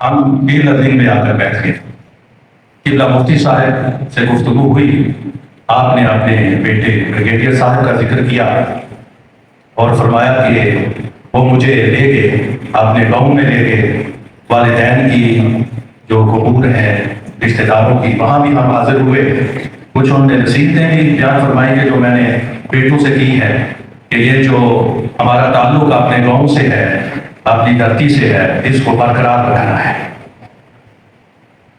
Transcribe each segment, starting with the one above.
ہم پیر ندیم میں آ کر بیٹھ گئے. قبلہ مفتی صاحب سے گفتگو ہوئی. آپ نے اپنے بیٹے بریگیڈیئر صاحب کا ذکر کیا اور فرمایا کہ وہ مجھے لے گئے اپنے گاؤں میں لے گئے. والدین کی جو قبور ہے رشتہ داروں کی وہاں بھی ہم حاضر ہوئے. کچھ انہوں نے نصیحتیں بھی بیان فرمائی کہ جو میں نے بیٹوں سے کی ہے کہ یہ جو ہمارا تعلق اپنے گاؤں سے ہے اپنی دھرتی سے ہے اس کو برقرار رکھنا ہے.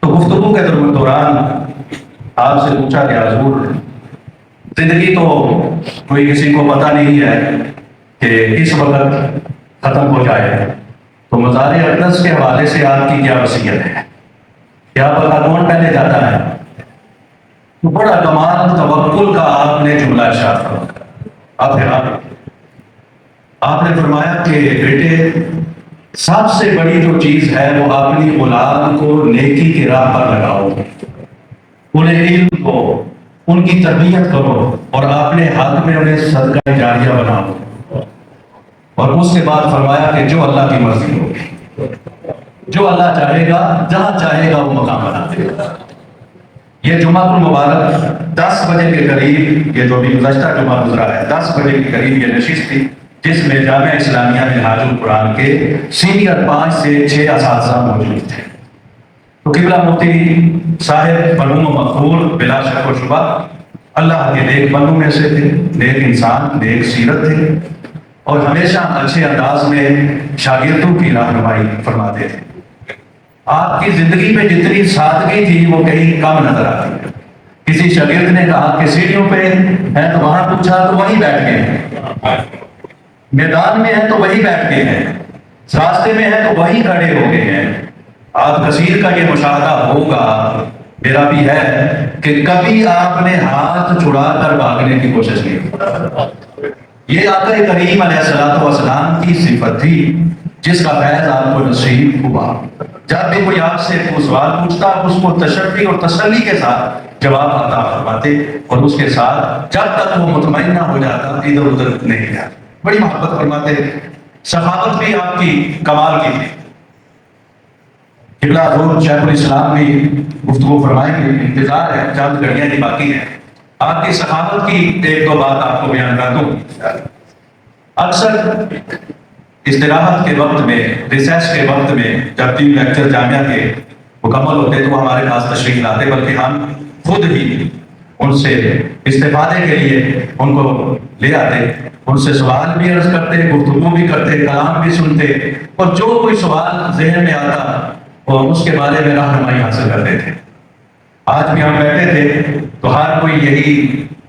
تو گفتگو کے دوران آپ سے پوچھا کہ حضور زندگی تو کوئی کسی کو پتہ نہیں ہے کہ کس وقت ختم ہو جائے. تو مزار اقدس کے حوالے سے آپ کی کیا وصیت ہے؟ کیا پتہ کون پہلے جاتا ہے؟ تو بڑا کمال توکل کا آپ نے جملہ ارشاد فرمایا. آپ نے فرمایا کہ بیٹے سب سے بڑی جو چیز ہے وہ اپنی اولاد کو نیکی کی راہ پر لگاؤ، انہیں علم دو، ان کی تربیت کرو اور اپنے حق میں انہیں صدقہ جاریہ بناؤ. اور اس کے بعد فرمایا کہ جو اللہ کی مرضی ہوگی، جو اللہ چاہے گا جہاں چاہے گا وہ مقام بنا دے گا. یہ جمعہ المبارک 10 بجے کے قریب، یہ جو بھی گزشتہ جمعہ گزرا ہے 10 بجے کے قریب یہ نشست تھی جس میں جامعہ اسلامیہ منہاج القرآن کے سینئر 5 سے 6 اساتذہ موجود تھے. تو قبلہ مفتی صاحب مرحوم و مقبول بلا شک و شبہ اللہ کے نیک بندوں میں سے تھے، نیک انسان، نیک سیرت تھے اور ہمیشہ اچھے انداز میں شاگردوں کی رہنمائی فرماتے تھے. آپ کی زندگی میں جتنی سادگی تھی وہ کہیں کم نظر آتی ہے. کسی شاگرد نے کہا کہ سیڑھیوں پہ ہے تو وہاں پوچھا تو وہیں بیٹھ گئے ہیں، میدان میں ہے تو وہیں بیٹھ گئے ہیں، راستے میں ہے تو وہیں کھڑے ہو گئے ہیں. آپ کثیر کا یہ مشاہدہ ہوگا، میرا بھی ہے، کہ کبھی آپ نے ہاتھ چھڑا کر بھاگنے کی کوشش نہیں کی. یہ آقا کریم علیہ الصلوۃ والسلام کی صفت تھی جس کا فیض آپ کو نصیب ہوا. جب بھی کوئی آپ سے سوال پوچھتا اس کو تشفی اور تسلی کے ساتھ جواب عطا فرماتے اور اس کے ساتھ جب تک وہ مطمئن نہ ہو جاتا ادھر ادھر نہیں جاتا. بڑی محبت فرماتے. سخاوت بھی آپ کی کمال کی تھی. قبلہ حضور شیخ الاسلام بھی گفتگو فرمائیں گے، انتظار ہے، چند گھڑیاں ہی باقی ہیں. آپ کی سخاوت کی 1-2 بات آپ کو بیان کر دوں. اکثر استراحت کے وقت میں، ریسیس کے وقت میں جب 3 لیکچر جامعہ کے مکمل ہوتے تو ہمارے پاس تشریف لاتے، بلکہ ہم خود ہی ان سے استفادے کے لیے ان کو لے آتے، ان سے سوال بھی عرض کرتے، گفتگو بھی کرتے، کلام بھی سنتے اور جو کوئی سوال ذہن میں آتا اور اس کے بارے میں رہنمائی حاصل کرتے تھے. آج بھی ہم بیٹھے تھے تو ہر کوئی یہی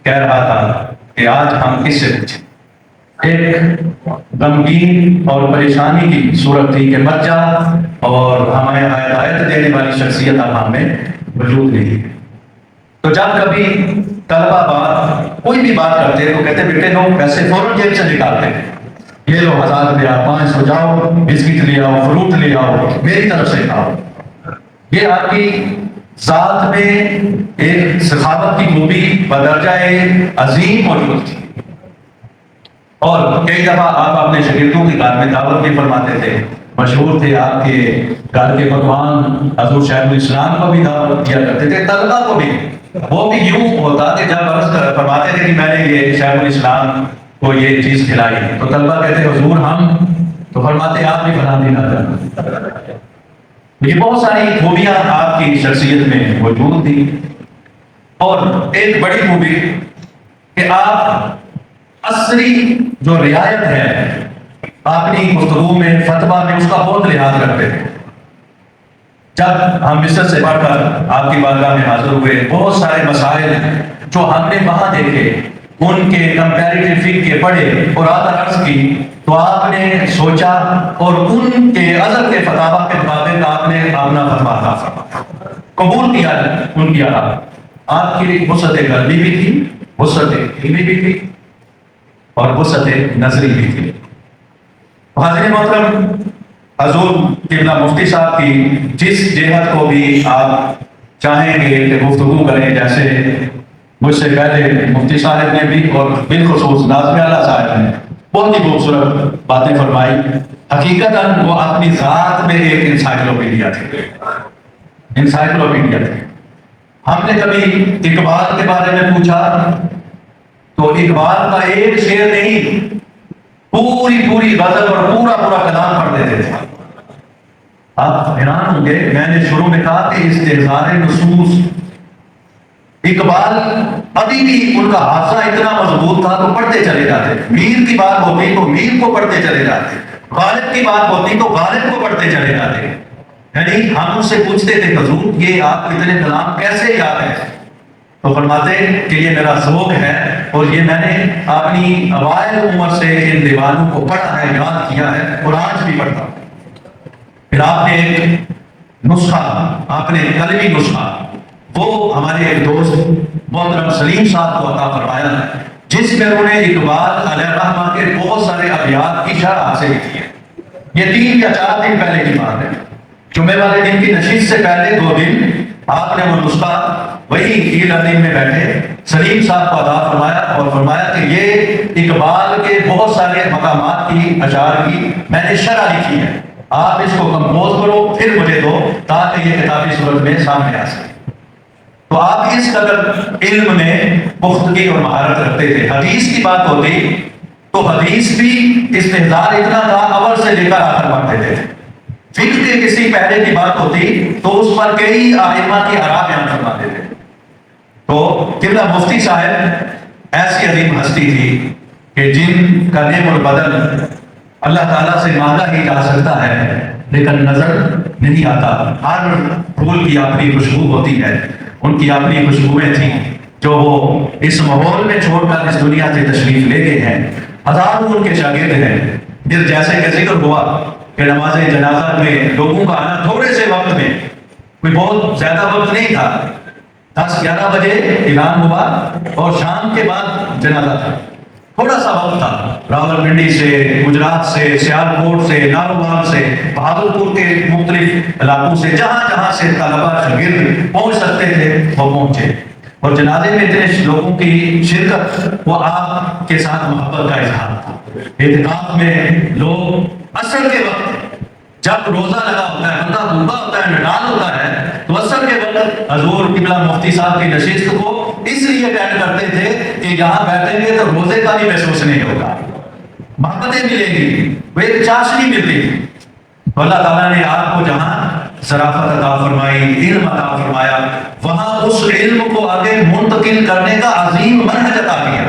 کہہ رہا تھا کہ آج ہم کس سے پوچھیں. ایک غمگین اور پریشانی کی صورت تھی کہ بچہ اور ہمیں ہدایت دینے والی شخصیت اب ہم میں وجود نہیں ہے. تو جب کبھی طلبہ کوئی بھی بات کرتے تو کہتے بیٹے لوگ پیسے فوراً جیب سے نکالتے ہیں، یہ لو 1000 روپیہ 500 جاؤ بسکٹ لے آؤ، فروٹ لے آؤ، میری طرف سے کھاؤ. یہ آپ کی ذات میں ایک سخاوت کی خوبی بدرجہ عظیم موجود تھی. اور کئی دفعہ آپ اپنے شاگردوں کی گھر میں دعوت بھی فرماتے تھے. مشہور تھے آپ کے گھر کے پکوان، حضور شیخ الاسلام کو بھی دعوت دیا کرتے تھے، طلبہ کو بھی. وہ بھی یوں ہوتا کہ جب عرض فرماتے تھے کہ میں نے یہ شیخ الاسلام کو یہ چیز کھلائی تو طلبہ کہتے حضور ہم، تو فرماتے آپ بھی بنا دینا. یہ بہت ساری خوبیاں آپ کی شخصیت میں موجود تھی. اور ایک بڑی خوبی کہ آپ عصری جو رعایت ہے اپنی گفتگو میں، فتویٰ میں، اس کا بہت لحاظ رکھتے تھے. جب ہم مصر سے پڑھ کر آپ کی بارگاہ میں حاضر ہوئے بہت سارے مسائل جو ہم نے وہاں دیکھے ان کے کمپیریٹیو فقہ کے پڑھے اور عرض کی تو آپ نے سوچا اور ان کے ازل کے فتاویٰ کے مطابق آپ نے اپنا فتویٰ عطا فرمایا، قبول کیا ان کی آپ کی وسعت قلبی بھی تھی، وسعت علمی بھی تھی اور وسعت نظری بھی تھی. حاضرین محترم، حضور قبلہ مفتی صاحب کی جس جہت کو بھی آپ چاہیں گے کہ گفتگو کریں، جیسے مجھ سے پہلے مفتی صاحب نے بھی اور بالخصوص ناظم اعلیٰ صاحب نے بہت ہی خوبصورت باتیں فرمائی. حقیقتاً وہ اپنی ذات میں ایک انسائکلوپیڈیا تھے، انسائکلوپیڈیا تھے۔ ہم نے کبھی اقبال کے بارے میں پوچھا تو اقبال کا ایک شعر نہیں، پوری غزل اور پورا کلام پڑھ دیتے تھے۔ آپ حیران ہوں گے، میں نے شروع میں کہا کہ استحضار نصوص، اقبال ابھی بھی ان کا حافظہ اتنا مضبوط تھا تو پڑھتے چلے جاتے، میر کی بات ہوتی تو میر کو پڑھتے چلے جاتے، غالب کی بات ہوتی تو غالب کو پڑھتے چلے جاتے۔ یعنی ہم ان سے پوچھتے تھے حضور یہ آپ کو اتنے کلام کیسے یاد ہے؟ تو فرماتے کہ یہ میرا ذوق ہے اور یہ میں نے اپنی اوائل عمر سے ان دیوانوں کو پڑھا ہے، یاد کیا ہے اور آج بھی پڑھتا ہوں۔ پھر آپ نے ایک نسخہ، آپ نے قلمی نسخہ، وہ ہمارے ایک دوست محترم سلیم صاحب کو عطا فرمایا ہے، جس میں انہوں نے اقبال علیہ الرحمہ کے بہت سارے ابیات کی شرح حاصل کی ہے۔ یہ 3 یا 4 دن پہلے کی بات ہے، جمعے والے دن کی نشست سے پہلے 2 دن آپ نے وہ نسخہ وہی ای لرننگ میں بیٹھے سلیم صاحب کو عطا فرمایا اور فرمایا کہ یہ اقبال کے بہت سارے مقامات کی اشعار کی میں نے شرح لکھی ہے، آپ اس کو کمپوز کرو پھر مجھے دو تاکہ یہ کتابی صورت میں سامنے آ سکے۔ تو آپ اس قدر علم میں پختگی اور مہارت رکھتے تھے۔ حدیث کی بات ہوتی تو حدیث بھی استحضار اتنا تھا، اول سے لے کر آخر پڑھتے تھے۔ فقہ کے کسی پہلے کی بات ہوتی تو اس پر کئی ائمہ کی آراء بیان فرماتے تھے۔ تو قبلہ مفتی صاحب ایسی عظیم ہستی تھی کہ جن کا نعم البدن اللہ تعالیٰ سے مانگا ہی جا سکتا ہے لیکن نظر نہیں آتا۔ ہر پھول کی اپنی خوشبو ہوتی ہے، ان کی اپنی خوشبوئیں تھیں جو وہ اس ماحول میں چھوڑ کر اس دنیا سے تشریف لے گئے ہیں۔ ہزاروں ان کے شاگرد ہیں، پھر جیسے کہ ذکر ہوا کہ نماز جنازہ میں لوگوں کا آنا تھوڑے سے وقت میں، کوئی بہت زیادہ وقت نہیں تھا، 10-11 بجے اعلان ہوا اور شام کے بعد جنازہ تھا، تھوڑا سا وقت تھا۔ راولپنڈی سے، گجرات سے، سیالکوٹ سے، نارووال سے، بہادرپور کے مختلف علاقوں سے، جہاں جہاں سے طلبہ شاگرد پہنچ سکتے تھے وہ پہنچے، اور جنازے میں اتنے لوگوں کی شرکت وہ آپ کے ساتھ محبت کا اظہار تھا۔ اعتکاف میں لوگ عصر کے وقت جب روزہ لگا ہوتا ہے، بندہ بھوکا ہوتا ہے، نڈال ہوتا ہے، تو عصر کے وقت حضور قبلہ مفتی صاحب کی نشست کو اس لیے بیان کرتے تھے کہ یہاں بیٹھیں گے تو روزے کا بھی محسوس نہیں ہوگا، محبتیں ملیں گی، وہ ایک چاشنی ملتی تھی۔ تو اللہ تعالیٰ نے آپ کو جہاں ذرافت عطا فرمائی، علم عطا فرمایا، وہاں اس علم کو آگے منتقل کرنے کا عظیم منہج عطا کیا۔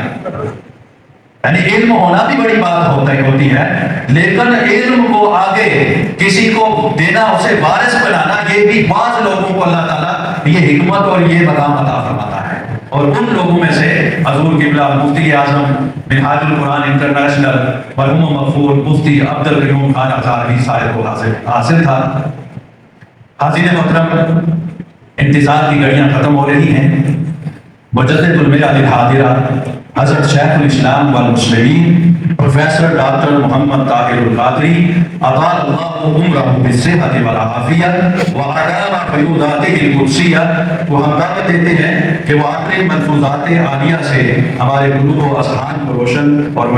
یعنی علم ہونا بھی بڑی بات ہوتی ہے، لیکن علم کو آگے کسی کو دینا، اسے وارث بنانا، یہ بھی بعض لوگوں کو اللہ تعالیٰ یہ حکمت اور یہ مقام عطا فرماتا ہے۔ اور ان لوگوں میں سے حضور قبلہ مفتی اعظم منہاج القرآن انٹرنیشنل مرحوم مغفور مفتی عبد القیوم خان ہزاروی صاحب کو حاصل تھا۔ حاضرین محترم، انتظار کی گھڑیاں ختم ہو رہی ہیں۔ مجدد الملل الحاضرہ حضرت شیخ الاسلام والمسلمین پروفیسر ڈاکٹر محمد طاہر القادری اطال اللہ عمرہ بالصحۃ والعافیہ وادام فیوضاتہ القدسیہ کو ہم دعوت دیتے ہیں کہ وہ آخری ملفوظات عالیہ سے ہمارے قلوب و اذہان کو روشن اور